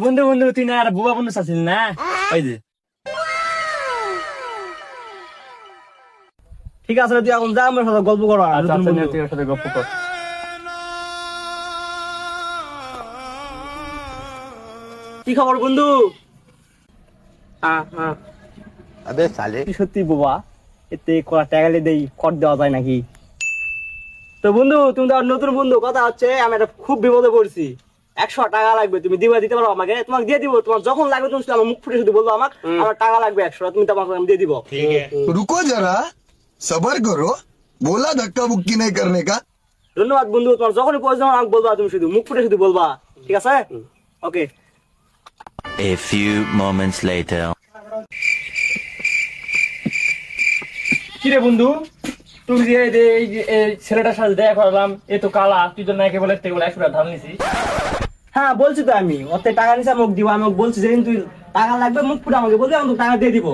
বন্ধু বন্ধু তুই না আর বুবা বন্ধু চাচ্ছিস না? ওই যে ঠিক আছে তুই এখন যা, আমার সাথে গল্প করো। আচ্ছা আচ্ছা নে, তুই ওর সাথে গল্প কর। কি খবর বন্ধু? अबे साले তুই সত্যি বোবা, এতে কড়া টাকালে দেই কর দেওয়া যায় নাকি? তো বন্ধু তুমি তো আর নতুন বন্ধু, কথা হচ্ছে আমি একটা খুব বিপদে পড়ছি। 100 টাকা লাগবে, তুমি দিতে পারো আমাকে? তোমাকে দিয়ে দিব, তোমার যখন লাগবে তুমি শুধু আমার মুখ ফুটে শুধু বলবো আমাকে আমার টাকা লাগবে 100, তুমি তোমাকে আমি দিয়ে দিব। रुको जरा सबर करो बोला धक्का बुक्की नहीं करने का ধন্যবাদ বন্ধু, তোমার যখনই প্রয়োজন হবে আমাকে বলবা, তুমি শুধু মুখ ফুটে শুধু বলবা, ঠিক আছে? ওকে। A few moments later. কিরে বন্ধু, তুই যে এই ছেলেটার সাথে দেখা করলাম, এ তো কালা, তুই তো নাকি বলে 100 টাকা ধার নিছিস। হ্যাঁ বলছি তো, আমি ওতে টাকা নিছে, আমাকে দিব, আমাকে বলছি যেদিন তুই টাকা লাগবে মুখ ফুটে আমাকে বলবি, আমি তোকে টাকা দিয়ে দিব।